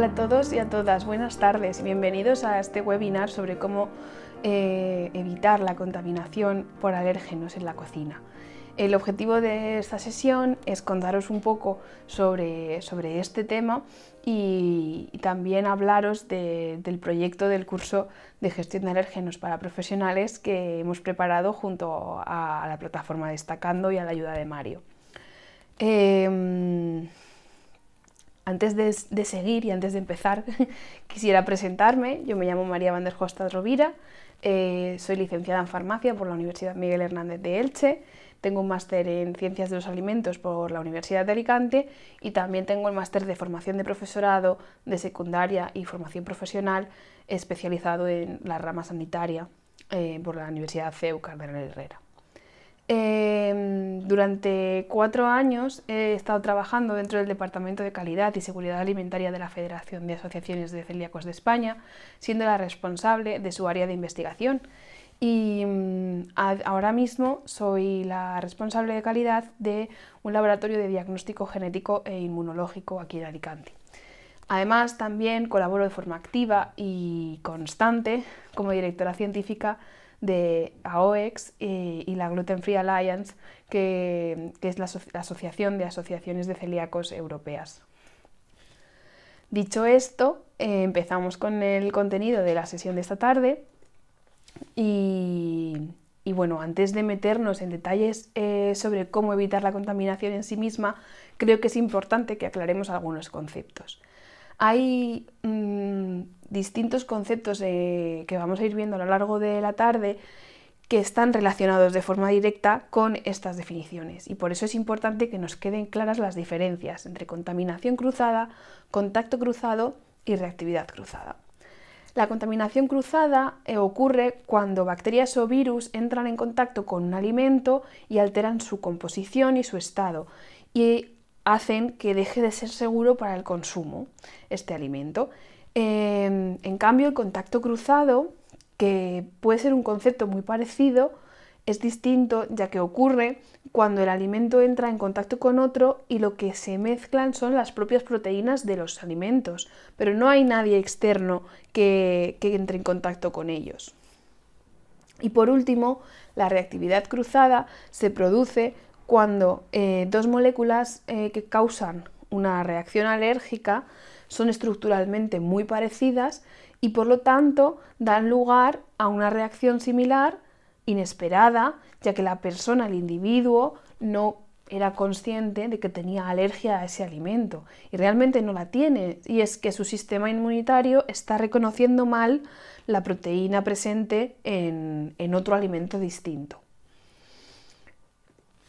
a todos y a todas, buenas tardes y bienvenidos a este webinar sobre cómo evitar la contaminación por alérgenos en la cocina. El objetivo de esta sesión es contaros un poco sobre este tema y también hablaros del proyecto del curso de gestión de alérgenos para profesionales que hemos preparado junto a la plataforma Destacando y a la ayuda de Mario. Antes de seguir y antes de empezar, quisiera presentarme. Yo me llamo María van der Hostad Rovira, soy licenciada en farmacia por la Universidad Miguel Hernández de Elche, tengo un máster en Ciencias de los Alimentos por la Universidad de Alicante y también tengo el máster de Formación de Profesorado de Secundaria y Formación Profesional especializado en la rama sanitaria por la Universidad CEU Cardenal Herrera. Durante 4 años he estado trabajando dentro del Departamento de Calidad y Seguridad Alimentaria de la Federación de Asociaciones de Celíacos de España, siendo la responsable de su área de investigación. Y ahora mismo soy la responsable de calidad de un laboratorio de diagnóstico genético e inmunológico aquí en Alicante. Además, también colaboro de forma activa y constante como directora científica de AOEX y la Gluten Free Alliance, que es la Asociación de Asociaciones de Celíacos Europeas. Dicho esto, empezamos con el contenido de la sesión de esta tarde y bueno, antes de meternos en detalles sobre cómo evitar la contaminación en sí misma, creo que es importante que aclaremos algunos conceptos. Hay distintos conceptos que vamos a ir viendo a lo largo de la tarde que están relacionados de forma directa con estas definiciones y por eso es importante que nos queden claras las diferencias entre contaminación cruzada, contacto cruzado y reactividad cruzada. La contaminación cruzada ocurre cuando bacterias o virus entran en contacto con un alimento y alteran su composición y su estado y hacen que deje de ser seguro para el consumo este alimento. En cambio, el contacto cruzado, que puede ser un concepto muy parecido, es distinto ya que ocurre cuando el alimento entra en contacto con otro y lo que se mezclan son las propias proteínas de los alimentos, pero no hay nadie externo que entre en contacto con ellos. Y por último, la reactividad cruzada se produce cuando dos moléculas que causan una reacción alérgica son estructuralmente muy parecidas y por lo tanto dan lugar a una reacción similar inesperada, ya que la persona, el individuo, no era consciente de que tenía alergia a ese alimento y realmente no la tiene, y es que su sistema inmunitario está reconociendo mal la proteína presente en otro alimento distinto.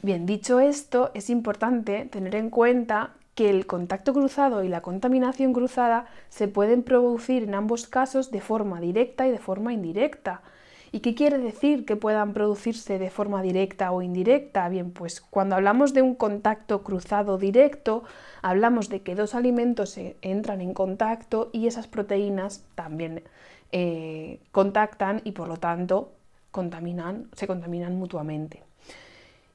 Bien, dicho esto, es importante tener en cuenta que el contacto cruzado y la contaminación cruzada se pueden producir en ambos casos de forma directa y de forma indirecta. ¿Y qué quiere decir que puedan producirse de forma directa o indirecta? Bien, pues cuando hablamos de un contacto cruzado directo, hablamos de que dos alimentos entran en contacto y esas proteínas también contactan y por lo tanto se contaminan mutuamente.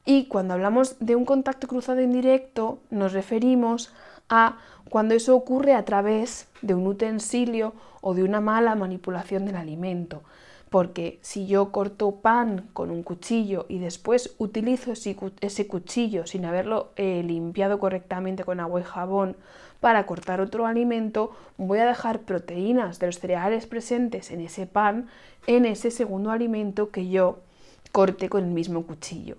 Y cuando hablamos de un contacto cruzado indirecto, nos referimos a cuando eso ocurre a través de un utensilio o de una mala manipulación del alimento. Porque si yo corto pan con un cuchillo y después utilizo ese cuchillo sin haberlo limpiado correctamente con agua y jabón para cortar otro alimento, voy a dejar proteínas de los cereales presentes en ese pan en ese segundo alimento que yo corté con el mismo cuchillo.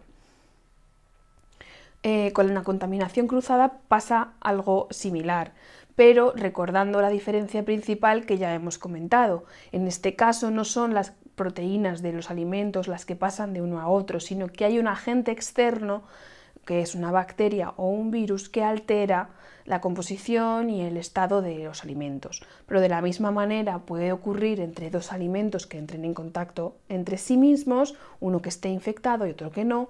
Con la contaminación cruzada pasa algo similar, pero recordando la diferencia principal que ya hemos comentado. En este caso no son las proteínas de los alimentos las que pasan de uno a otro, sino que hay un agente externo, que es una bacteria o un virus, que altera la composición y el estado de los alimentos. Pero de la misma manera puede ocurrir entre dos alimentos que entren en contacto entre sí mismos, uno que esté infectado y otro que no,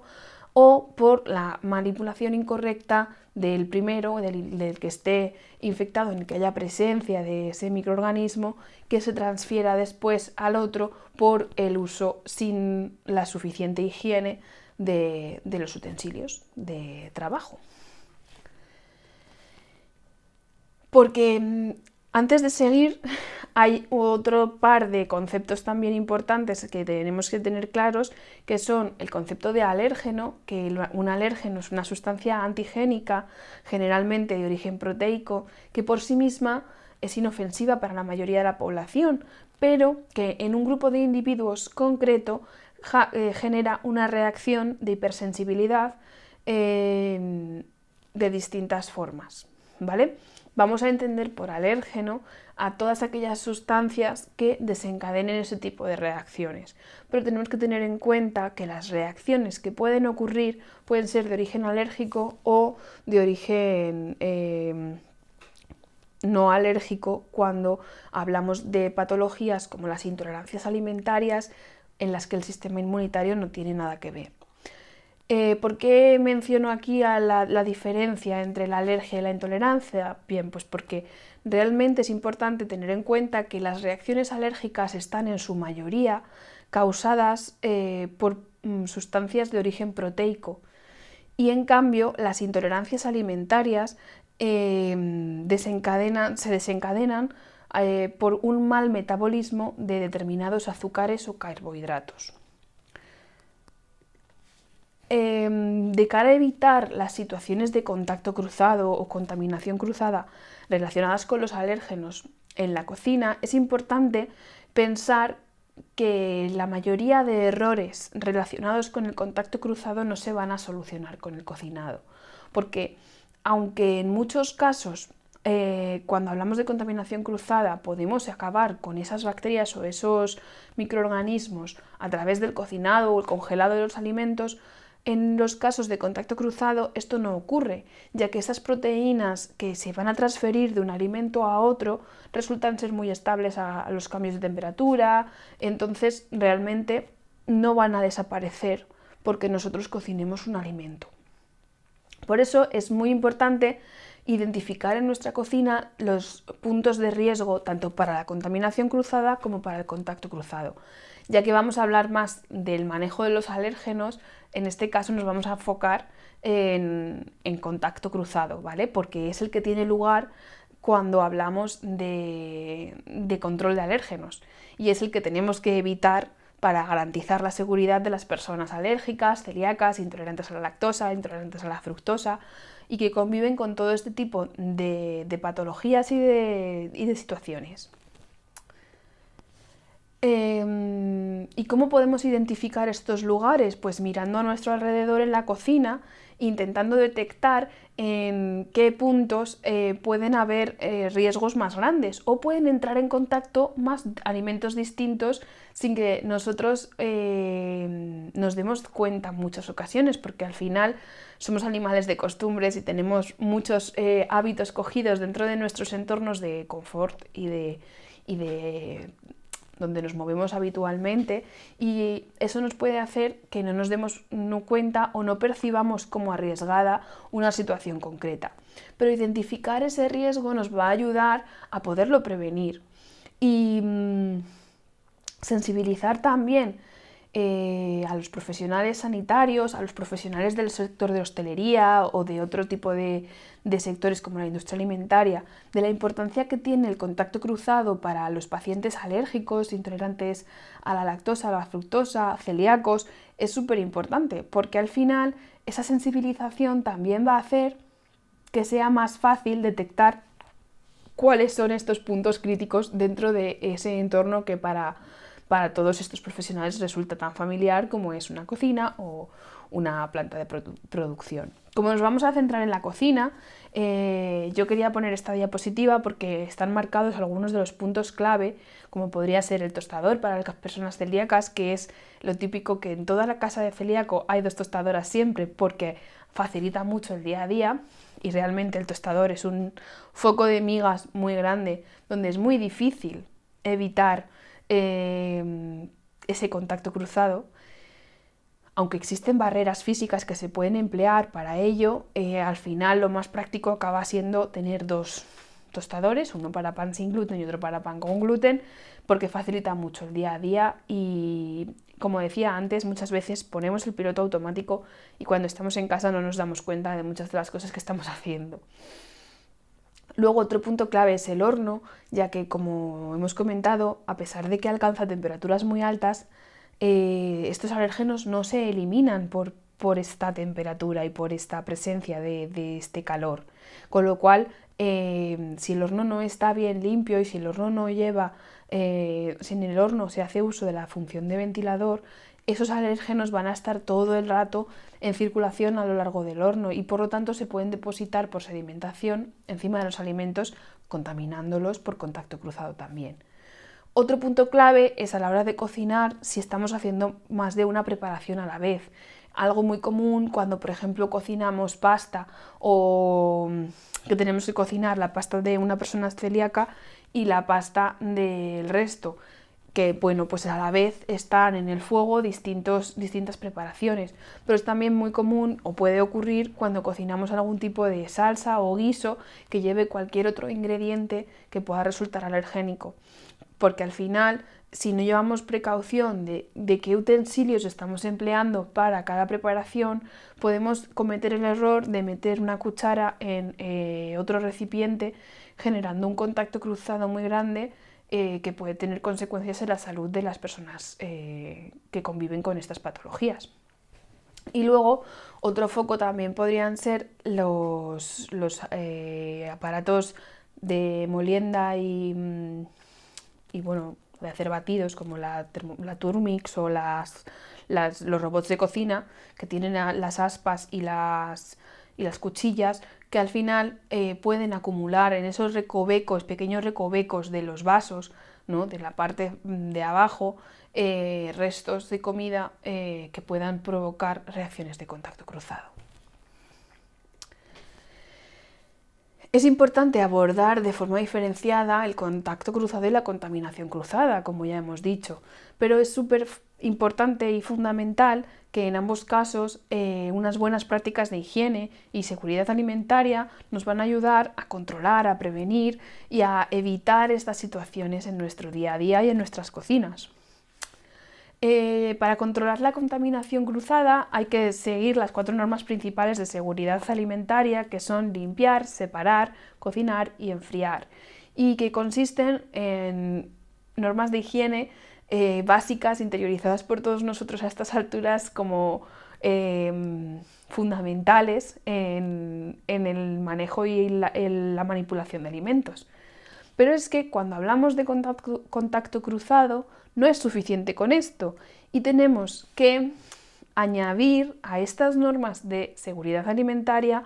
o por la manipulación incorrecta del primero, del que esté infectado, en el que haya presencia de ese microorganismo, que se transfiera después al otro por el uso sin la suficiente higiene de los utensilios de trabajo. Porque Antes de seguir, hay otro par de conceptos también importantes que tenemos que tener claros, que son el concepto de alérgeno, que un alérgeno es una sustancia antigénica, generalmente de origen proteico, que por sí misma es inofensiva para la mayoría de la población, pero que en un grupo de individuos concreto genera una reacción de hipersensibilidad de distintas formas, ¿vale? Vamos a entender por alérgeno a todas aquellas sustancias que desencadenen ese tipo de reacciones. Pero tenemos que tener en cuenta que las reacciones que pueden ocurrir pueden ser de origen alérgico o de origen no alérgico cuando hablamos de patologías como las intolerancias alimentarias en las que el sistema inmunitario no tiene nada que ver. ¿Por qué menciono aquí la diferencia entre la alergia y la intolerancia? Bien, pues porque realmente es importante tener en cuenta que las reacciones alérgicas están en su mayoría causadas por sustancias de origen proteico y en cambio las intolerancias alimentarias se desencadenan por un mal metabolismo de determinados azúcares o carbohidratos. De cara a evitar las situaciones de contacto cruzado o contaminación cruzada relacionadas con los alérgenos en la cocina, es importante pensar que la mayoría de errores relacionados con el contacto cruzado no se van a solucionar con el cocinado, porque aunque en muchos casos cuando hablamos de contaminación cruzada podemos acabar con esas bacterias o esos microorganismos a través del cocinado o el congelado de los alimentos, en los casos de contacto cruzado esto no ocurre, ya que esas proteínas que se van a transferir de un alimento a otro resultan ser muy estables a los cambios de temperatura, entonces realmente no van a desaparecer porque nosotros cocinemos un alimento. Por eso es muy importante identificar en nuestra cocina los puntos de riesgo tanto para la contaminación cruzada como para el contacto cruzado. Ya que vamos a hablar más del manejo de los alérgenos, en este caso nos vamos a enfocar en contacto cruzado, ¿vale? Porque es el que tiene lugar cuando hablamos de control de alérgenos y es el que tenemos que evitar para garantizar la seguridad de las personas alérgicas, celíacas, intolerantes a la lactosa, intolerantes a la fructosa y que conviven con todo este tipo de patologías y de situaciones. ¿Y cómo podemos identificar estos lugares? Pues mirando a nuestro alrededor en la cocina, intentando detectar en qué puntos pueden haber riesgos más grandes o pueden entrar en contacto más alimentos distintos sin que nosotros nos demos cuenta en muchas ocasiones, porque al final somos animales de costumbres y tenemos muchos hábitos cogidos dentro de nuestros entornos de confort y de donde nos movemos habitualmente, y eso nos puede hacer que no nos demos cuenta o no percibamos como arriesgada una situación concreta. Pero identificar ese riesgo nos va a ayudar a poderlo prevenir y sensibilizar también a los profesionales sanitarios, a los profesionales del sector de hostelería o de otro tipo de sectores como la industria alimentaria, de la importancia que tiene el contacto cruzado para los pacientes alérgicos, intolerantes a la lactosa, a la fructosa, celíacos. Es súper importante porque al final esa sensibilización también va a hacer que sea más fácil detectar cuáles son estos puntos críticos dentro de ese entorno que para todos estos profesionales resulta tan familiar como es una cocina o una planta de producción. Como nos vamos a centrar en la cocina, yo quería poner esta diapositiva porque están marcados algunos de los puntos clave, como podría ser el tostador para las personas celíacas, que es lo típico que en toda la casa de celíaco hay 2 tostadoras siempre porque facilita mucho el día a día y realmente el tostador es un foco de migas muy grande donde es muy difícil evitar ese contacto cruzado. Aunque existen barreras físicas que se pueden emplear para ello, al final lo más práctico acaba siendo tener 2 tostadores, uno para pan sin gluten y otro para pan con gluten, porque facilita mucho el día a día y, como decía antes, muchas veces ponemos el piloto automático y cuando estamos en casa no nos damos cuenta de muchas de las cosas que estamos haciendo. Luego otro punto clave es el horno, ya que como hemos comentado, a pesar de que alcanza temperaturas muy altas, estos alérgenos no se eliminan por esta temperatura y por esta presencia de este calor. Con lo cual, si el horno no está bien limpio y si el horno no lleva, si en el horno se hace uso de la función de ventilador, esos alérgenos van a estar todo el rato en circulación a lo largo del horno y por lo tanto se pueden depositar por sedimentación encima de los alimentos, contaminándolos por contacto cruzado también. Otro punto clave es a la hora de cocinar si estamos haciendo más de una preparación a la vez. Algo muy común cuando, por ejemplo, cocinamos pasta o que tenemos que cocinar la pasta de una persona celíaca y la pasta del resto, que bueno, pues a la vez están en el fuego distintas preparaciones, pero es también muy común o puede ocurrir cuando cocinamos algún tipo de salsa o guiso que lleve cualquier otro ingrediente que pueda resultar alergénico, porque al final, si no llevamos precaución de qué utensilios estamos empleando para cada preparación, podemos cometer el error de meter una cuchara en otro recipiente, generando un contacto cruzado muy grande que puede tener consecuencias en la salud de las personas que conviven con estas patologías. Y luego, otro foco también podrían ser los aparatos de molienda y bueno, de hacer batidos como la Turmix o los robots de cocina que tienen las aspas y las cuchillas, que al final pueden acumular en esos recovecos, pequeños recovecos de los vasos, ¿no?, de la parte de abajo, restos de comida que puedan provocar reacciones de contacto cruzado. Es importante abordar de forma diferenciada el contacto cruzado y la contaminación cruzada, como ya hemos dicho, pero es súper importante y fundamental que en ambos casos unas buenas prácticas de higiene y seguridad alimentaria nos van a ayudar a controlar, a prevenir y a evitar estas situaciones en nuestro día a día y en nuestras cocinas. Para controlar la contaminación cruzada hay que seguir las 4 normas principales de seguridad alimentaria, que son limpiar, separar, cocinar y enfriar, y que consisten en normas de higiene básicas, interiorizadas por todos nosotros a estas alturas como fundamentales en el manejo y la manipulación de alimentos. Pero es que cuando hablamos de contacto cruzado no es suficiente con esto y tenemos que añadir a estas normas de seguridad alimentaria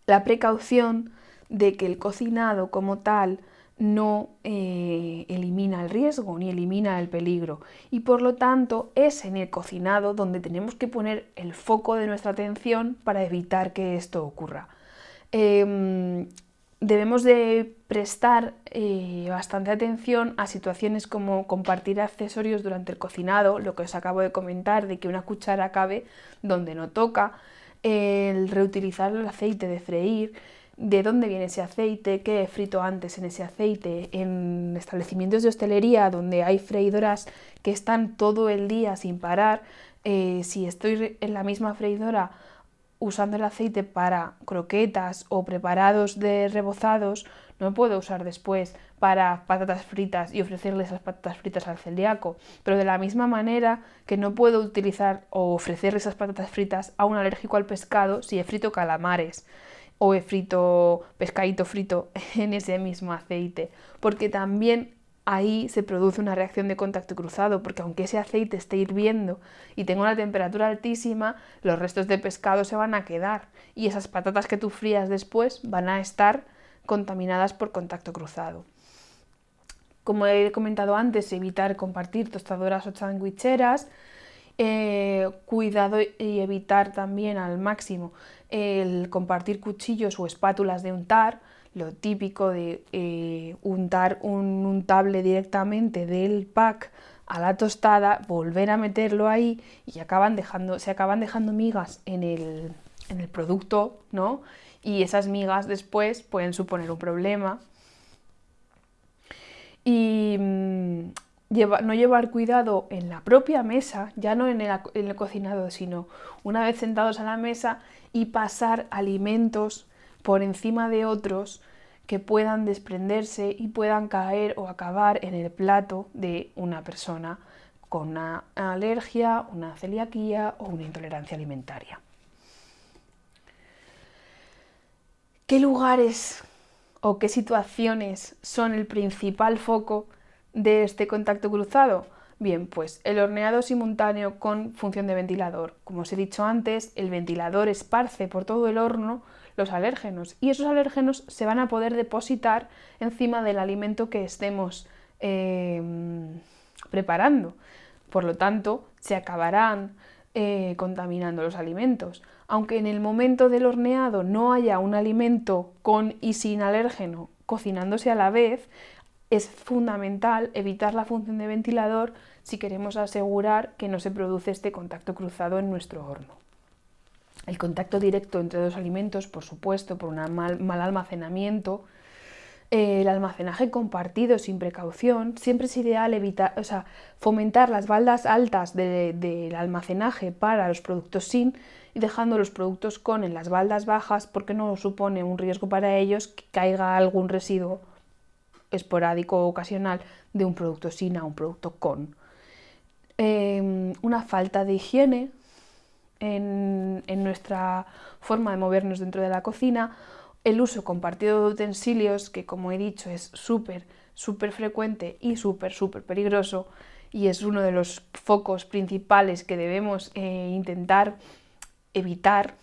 la precaución de que el cocinado como tal no elimina el riesgo ni elimina el peligro y por lo tanto es en el cocinado donde tenemos que poner el foco de nuestra atención para evitar que esto ocurra. Debemos de prestar bastante atención a situaciones como compartir accesorios durante el cocinado, lo que os acabo de comentar, de que una cuchara cabe donde no toca, el reutilizar el aceite de freír, de dónde viene ese aceite, qué he frito antes en ese aceite, en establecimientos de hostelería donde hay freidoras que están todo el día sin parar, si estoy en la misma freidora usando el aceite para croquetas o preparados de rebozados, no puedo usar después para patatas fritas y ofrecerle esas patatas fritas al celíaco, pero de la misma manera que no puedo utilizar o ofrecerle esas patatas fritas a un alérgico al pescado si he frito calamares o he frito pescadito frito en ese mismo aceite, porque también ahí se produce una reacción de contacto cruzado, porque aunque ese aceite esté hirviendo y tenga una temperatura altísima, los restos de pescado se van a quedar y esas patatas que tú frías después van a estar contaminadas por contacto cruzado. Como he comentado antes, evitar compartir tostadoras o sandwicheras, cuidado y evitar también al máximo el compartir cuchillos o espátulas de untar, lo típico de untar un untable directamente del pack a la tostada, volver a meterlo ahí y se acaban dejando migas en el producto, ¿no? Y esas migas después pueden suponer un problema. Y no llevar cuidado en la propia mesa, ya no en el cocinado, sino una vez sentados a la mesa y pasar alimentos por encima de otros que puedan desprenderse y puedan caer o acabar en el plato de una persona con una alergia, una celiaquía o una intolerancia alimentaria. ¿Qué lugares o qué situaciones son el principal foco de este contacto cruzado? Bien, pues el horneado simultáneo con función de ventilador. Como os he dicho antes, el ventilador esparce por todo el horno los alérgenos y esos alérgenos se van a poder depositar encima del alimento que estemos preparando. Por lo tanto, se acabarán contaminando los alimentos. Aunque en el momento del horneado no haya un alimento con y sin alérgeno cocinándose a la vez, es fundamental evitar la función de ventilador si queremos asegurar que no se produce este contacto cruzado en nuestro horno. El contacto directo entre dos alimentos, por supuesto, por un mal almacenamiento, el almacenaje compartido sin precaución, siempre es ideal fomentar las baldas altas del almacenaje para los productos sin y dejando los productos con en las baldas bajas porque no supone un riesgo para ellos que caiga algún residuo esporádico o ocasional de un producto sin a un producto con. Una falta de higiene en nuestra forma de movernos dentro de la cocina, el uso compartido de utensilios, que como he dicho es súper frecuente y súper peligroso y es uno de los focos principales que debemos intentar evitar,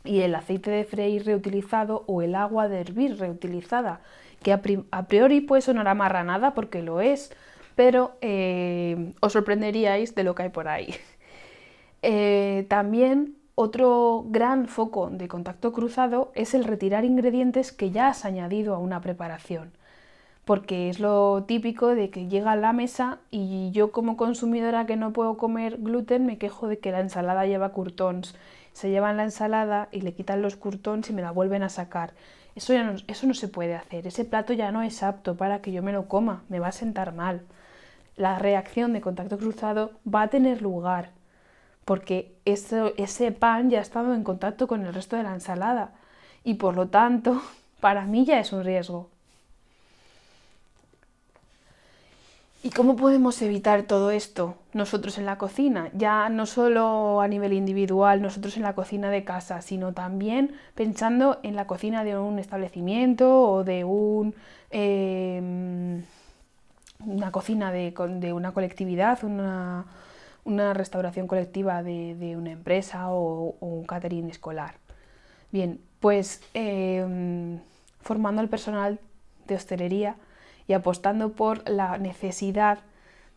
y el aceite de freír reutilizado o el agua de hervir reutilizada, que a priori puede sonar a marranada porque lo es, pero os sorprenderíais de lo que hay por ahí. También otro gran foco de contacto cruzado es el retirar ingredientes que ya has añadido a una preparación, porque es lo típico de que llega a la mesa y yo como consumidora que no puedo comer gluten me quejo de que la ensalada lleva croutons. Se llevan la ensalada y le quitan los croutons y me la vuelven a sacar. Eso no se puede hacer, ese plato ya no es apto para que yo me lo coma, me va a sentar mal. La reacción de contacto cruzado va a tener lugar, porque ese pan ya ha estado en contacto con el resto de la ensalada y por lo tanto para mí ya es un riesgo. ¿Y cómo podemos evitar todo esto nosotros en la cocina? Ya no solo a nivel individual, nosotros en la cocina de casa, sino también pensando en la cocina de un establecimiento o de una cocina de una colectividad, una restauración colectiva de una empresa o un catering escolar. Bien, pues formando al personal de hostelería y apostando por la necesidad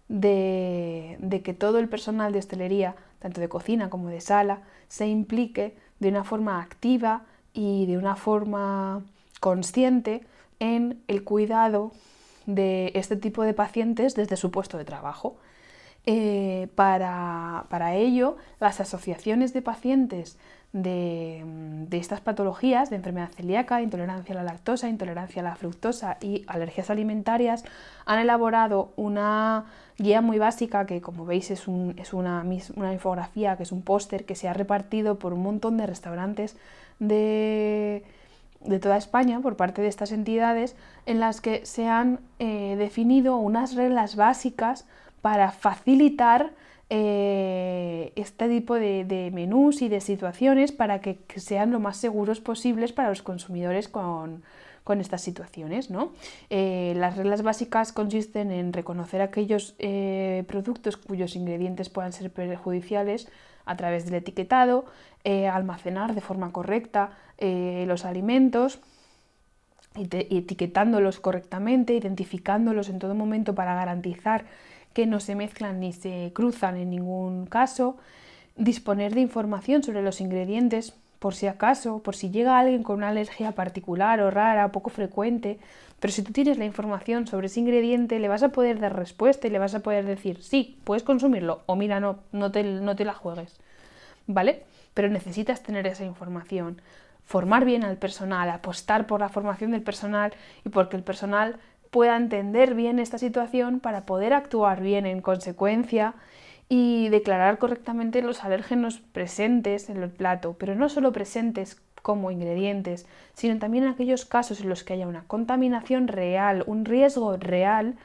de que todo el personal de hostelería, tanto de cocina como de sala, se implique de una forma activa y de una forma consciente en el cuidado de este tipo de pacientes desde su puesto de trabajo. Para ello, las asociaciones de pacientes de estas patologías, de enfermedad celíaca, intolerancia a la lactosa, intolerancia a la fructosa y alergias alimentarias, han elaborado una guía muy básica que, como veis, es una infografía, que es un póster que se ha repartido por un montón de restaurantes de toda España por parte de estas entidades, en las que se han definido unas reglas básicas para facilitar este tipo de menús y de situaciones para que sean lo más seguros posibles para los consumidores con estas situaciones, ¿no? Las reglas básicas consisten en reconocer aquellos productos cuyos ingredientes puedan ser perjudiciales a través del etiquetado, almacenar de forma correcta los alimentos, etiquetándolos correctamente, identificándolos en todo momento para garantizar que no se mezclan ni se cruzan en ningún caso, disponer de información sobre los ingredientes por si acaso, por si llega alguien con una alergia particular o rara, poco frecuente, pero si tú tienes la información sobre ese ingrediente le vas a poder dar respuesta y le vas a poder decir sí, puedes consumirlo o mira, no te la juegues, ¿vale? Pero necesitas tener esa información, formar bien al personal, apostar por la formación del personal y porque el personal pueda entender bien esta situación para poder actuar bien en consecuencia y declarar correctamente los alérgenos presentes en el plato, pero no solo presentes como ingredientes, sino también en aquellos casos en los que haya una contaminación real, un riesgo real,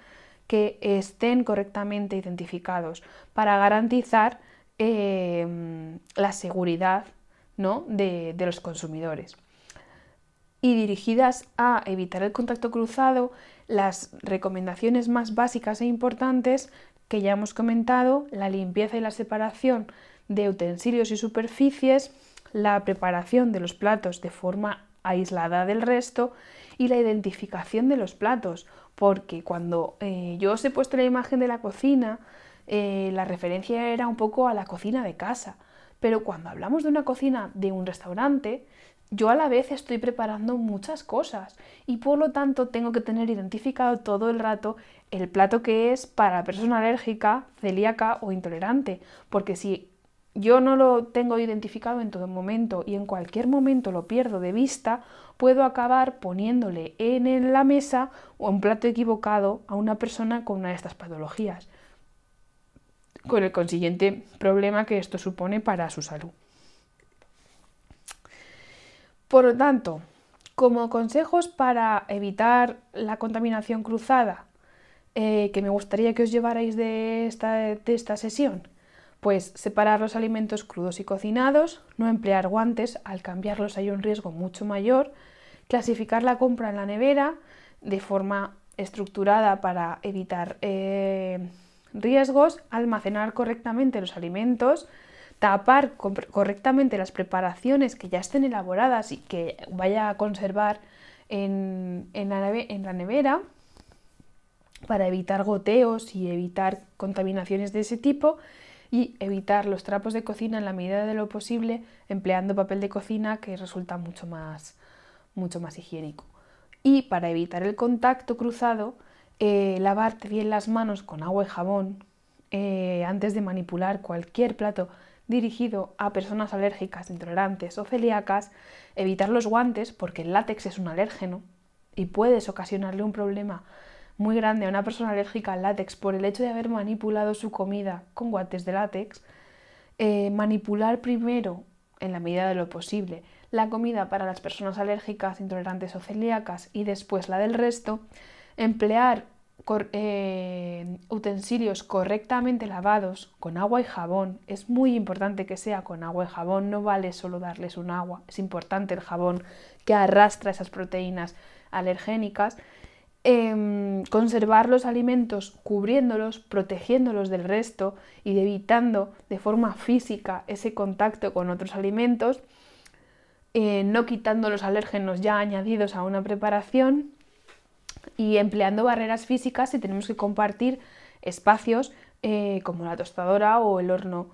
que estén correctamente identificados para garantizar la seguridad, ¿no?, de los consumidores. Y dirigidas a evitar el contacto cruzado, las recomendaciones más básicas e importantes que ya hemos comentado: la limpieza y la separación de utensilios y superficies, la preparación de los platos de forma aislada del resto y la identificación de los platos, porque cuando yo os he puesto la imagen de la cocina, la referencia era un poco a la cocina de casa, pero cuando hablamos de una cocina de un restaurante, yo a la vez estoy preparando muchas cosas y por lo tanto tengo que tener identificado todo el rato el plato que es para persona alérgica, celíaca o intolerante, porque si yo no lo tengo identificado en todo momento y en cualquier momento lo pierdo de vista, puedo acabar poniéndole en la mesa o un plato equivocado a una persona con una de estas patologías, con el consiguiente problema que esto supone para su salud. Por lo tanto, como consejos para evitar la contaminación cruzada, que me gustaría que os llevarais de esta sesión, pues separar los alimentos crudos y cocinados, no emplear guantes, al cambiarlos hay un riesgo mucho mayor, clasificar la compra en la nevera de forma estructurada para evitar riesgos, almacenar correctamente los alimentos, tapar correctamente las preparaciones que ya estén elaboradas y que vaya a conservar en la nevera para evitar goteos y evitar contaminaciones de ese tipo, y evitar los trapos de cocina en la medida de lo posible empleando papel de cocina, que resulta mucho más higiénico. Y para evitar el contacto cruzado, lavarte bien las manos con agua y jabón antes de manipular cualquier plato dirigido a personas alérgicas, intolerantes o celíacas, evitar los guantes porque el látex es un alérgeno y puedes ocasionarle un problema muy grande a una persona alérgica al látex por el hecho de haber manipulado su comida con guantes de látex. Manipular primero, en la medida de lo posible, la comida para las personas alérgicas, intolerantes o celíacas y después la del resto. Emplear utensilios correctamente lavados con agua y jabón. Es muy importante que sea con agua y jabón, no vale solo darles un agua, es importante el jabón que arrastra esas proteínas alergénicas. Conservar los alimentos cubriéndolos, protegiéndolos del resto y evitando de forma física ese contacto con otros alimentos, no quitando los alérgenos ya añadidos a una preparación y empleando barreras físicas si tenemos que compartir espacios como la tostadora o el horno,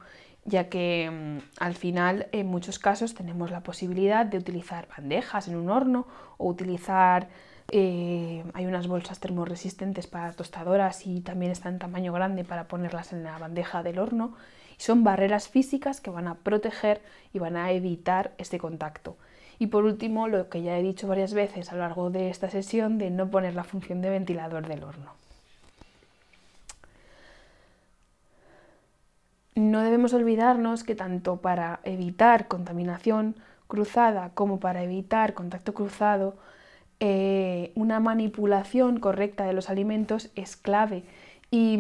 ya que al final en muchos casos tenemos la posibilidad de utilizar bandejas en un horno o utilizar hay unas bolsas termorresistentes para tostadoras y también están en tamaño grande para ponerlas en la bandeja del horno, y son barreras físicas que van a proteger y van a evitar este contacto. Y por último, lo que ya he dicho varias veces a lo largo de esta sesión, de no poner la función de ventilador del horno. No debemos olvidarnos que tanto para evitar contaminación cruzada como para evitar contacto cruzado, una manipulación correcta de los alimentos es clave y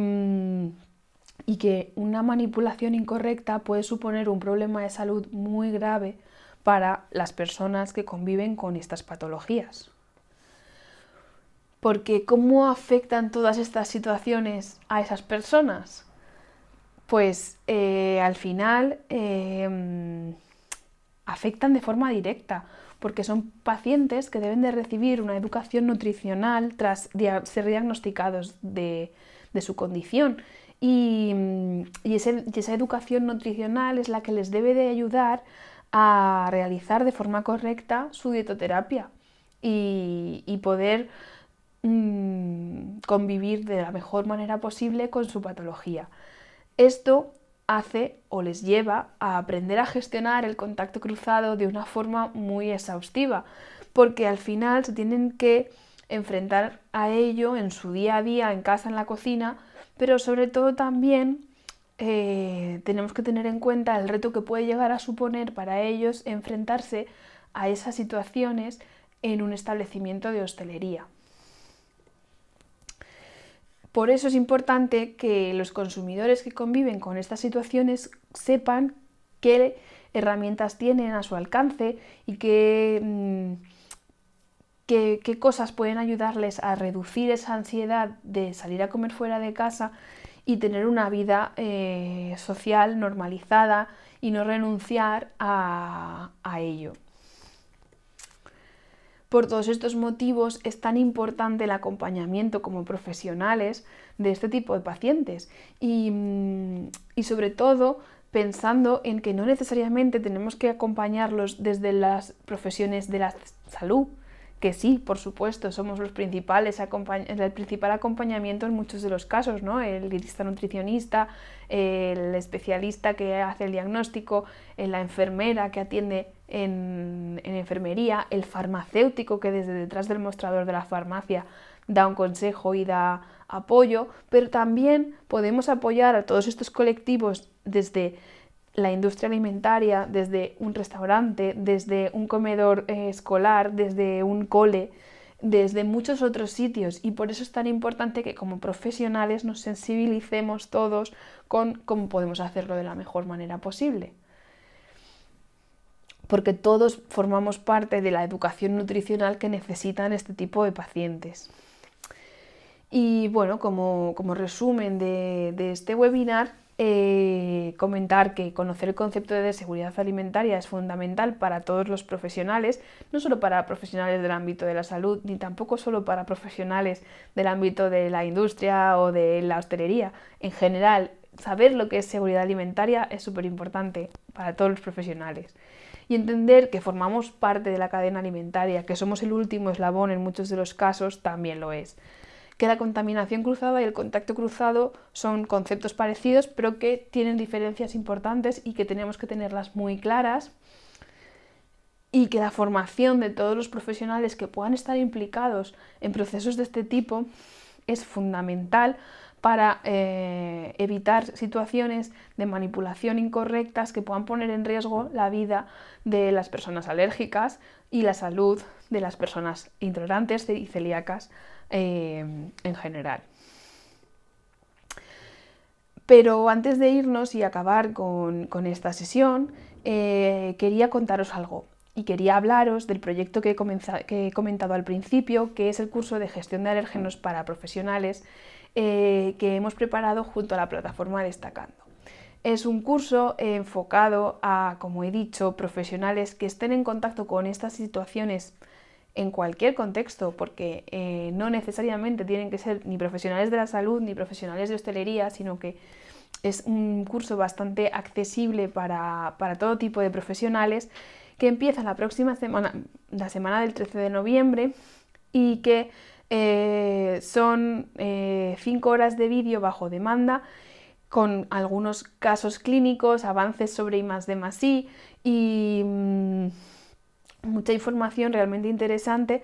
que una manipulación incorrecta puede suponer un problema de salud muy grave para las personas que conviven con estas patologías. Porque ¿cómo afectan todas estas situaciones a esas personas? Pues al final afectan de forma directa, porque son pacientes que deben de recibir una educación nutricional tras ser diagnosticados de su condición. Y esa educación nutricional es la que les debe de ayudar a realizar de forma correcta su dietoterapia y poder convivir de la mejor manera posible con su patología. Esto hace o les lleva a aprender a gestionar el contacto cruzado de una forma muy exhaustiva, porque al final se tienen que enfrentar a ello en su día a día, en casa, en la cocina, pero sobre todo también tenemos que tener en cuenta el reto que puede llegar a suponer para ellos enfrentarse a esas situaciones en un establecimiento de hostelería. Por eso es importante que los consumidores que conviven con estas situaciones sepan qué herramientas tienen a su alcance y qué cosas pueden ayudarles a reducir esa ansiedad de salir a comer fuera de casa y tener una vida social normalizada y no renunciar a ello. Por todos estos motivos es tan importante el acompañamiento como profesionales de este tipo de pacientes y sobre todo pensando en que no necesariamente tenemos que acompañarlos desde las profesiones de la salud, que sí, por supuesto, somos el principal acompañamiento en muchos de los casos, ¿no? El dietista nutricionista, el especialista que hace el diagnóstico, la enfermera que atiende en enfermería, el farmacéutico que desde detrás del mostrador de la farmacia da un consejo y da apoyo, pero también podemos apoyar a todos estos colectivos desde la industria alimentaria, desde un restaurante, desde un comedor escolar, desde un cole, desde muchos otros sitios, y por eso es tan importante que como profesionales nos sensibilicemos todos con cómo podemos hacerlo de la mejor manera posible. Porque todos formamos parte de la educación nutricional que necesitan este tipo de pacientes. Y bueno, como resumen de este webinar, comentar que conocer el concepto de seguridad alimentaria es fundamental para todos los profesionales, no solo para profesionales del ámbito de la salud, ni tampoco solo para profesionales del ámbito de la industria o de la hostelería. En general, saber lo que es seguridad alimentaria es súper importante para todos los profesionales. Y entender que formamos parte de la cadena alimentaria, que somos el último eslabón en muchos de los casos, también lo es. Que la contaminación cruzada y el contacto cruzado son conceptos parecidos, pero que tienen diferencias importantes y que tenemos que tenerlas muy claras, y que la formación de todos los profesionales que puedan estar implicados en procesos de este tipo es fundamental para evitar situaciones de manipulación incorrectas que puedan poner en riesgo la vida de las personas alérgicas y la salud de las personas intolerantes y celíacas en general. Pero antes de irnos y acabar con esta sesión, quería contaros algo. Y quería hablaros del proyecto que he comentado al principio, que es el curso de gestión de alérgenos para profesionales que hemos preparado junto a la plataforma Destacando. Es un curso enfocado a, como he dicho, profesionales que estén en contacto con estas situaciones en cualquier contexto, porque no necesariamente tienen que ser ni profesionales de la salud ni profesionales de hostelería, sino que es un curso bastante accesible para todo tipo de profesionales, que empieza la próxima semana, la semana del 13 de noviembre, y que son 5 horas de vídeo bajo demanda, con algunos casos clínicos, avances sobre I+D+I y mucha información realmente interesante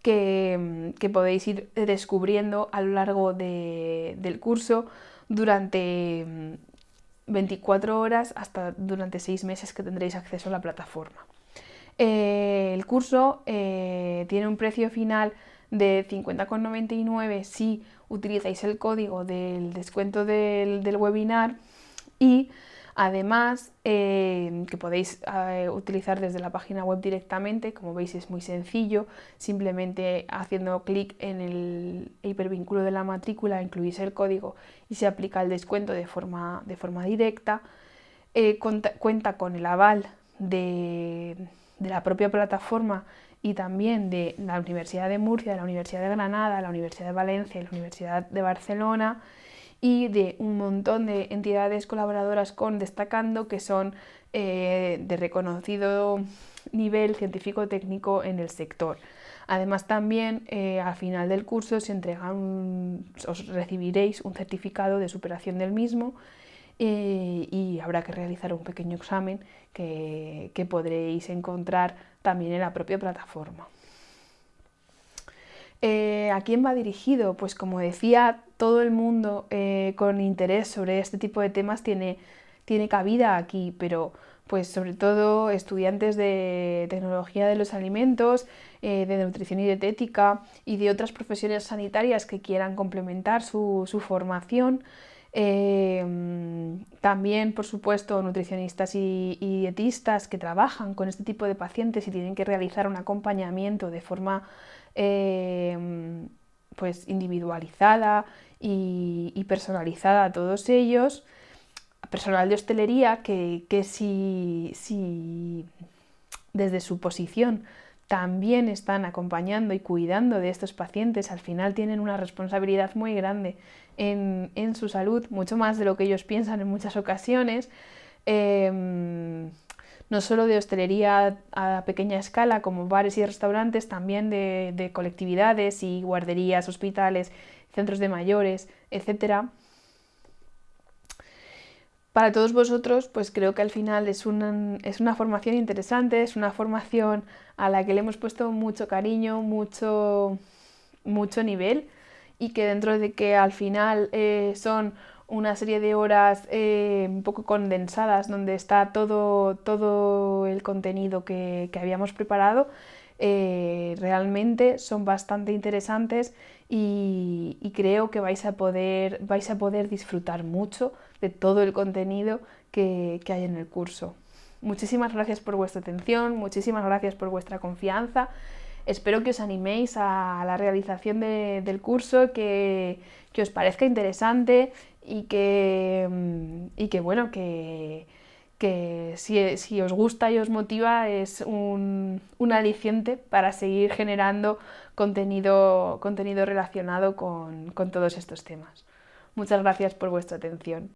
que podéis ir descubriendo a lo largo del curso durante 24 horas hasta durante 6 meses que tendréis acceso a la plataforma. El curso tiene un precio final de 50,99 si utilizáis el código del descuento del webinar, y además que podéis utilizar desde la página web directamente. Como veis, es muy sencillo, simplemente haciendo clic en el hipervínculo de la matrícula incluís el código y se aplica el descuento de forma directa. Cuenta con el aval de la propia plataforma y también de la Universidad de Murcia, de la Universidad de Granada, la Universidad de Valencia y la Universidad de Barcelona, y de un montón de entidades colaboradoras con Destacando, que son de reconocido nivel científico-técnico en el sector. Además, también al final del curso os recibiréis un certificado de superación del mismo, y habrá que realizar un pequeño examen que podréis encontrar también en la propia plataforma. ¿A quién va dirigido? Pues como decía, todo el mundo con interés sobre este tipo de temas tiene cabida aquí, pero pues sobre todo estudiantes de tecnología de los alimentos, de nutrición y dietética y de otras profesiones sanitarias que quieran complementar su formación. También, por supuesto, nutricionistas y dietistas que trabajan con este tipo de pacientes y tienen que realizar un acompañamiento de forma pues individualizada y personalizada a todos ellos. Personal de hostelería que si desde su posición también están acompañando y cuidando de estos pacientes, al final tienen una responsabilidad muy grande en su salud, mucho más de lo que ellos piensan en muchas ocasiones. No solo de hostelería a pequeña escala como bares y restaurantes, también de colectividades y guarderías, hospitales, centros de mayores, etcétera. Para todos vosotros, pues creo que al final es una formación interesante, es una formación a la que le hemos puesto mucho cariño, mucho nivel, y que dentro de que al final son una serie de horas un poco condensadas donde está todo el contenido que habíamos preparado, realmente son bastante interesantes y creo que vais a poder disfrutar mucho de todo el contenido que hay en el curso. Muchísimas gracias por vuestra atención, muchísimas gracias por vuestra confianza. Espero que os animéis a la realización del curso, que os parezca interesante y que bueno, que si os gusta y os motiva es un aliciente para seguir generando contenido relacionado con todos estos temas. Muchas gracias por vuestra atención.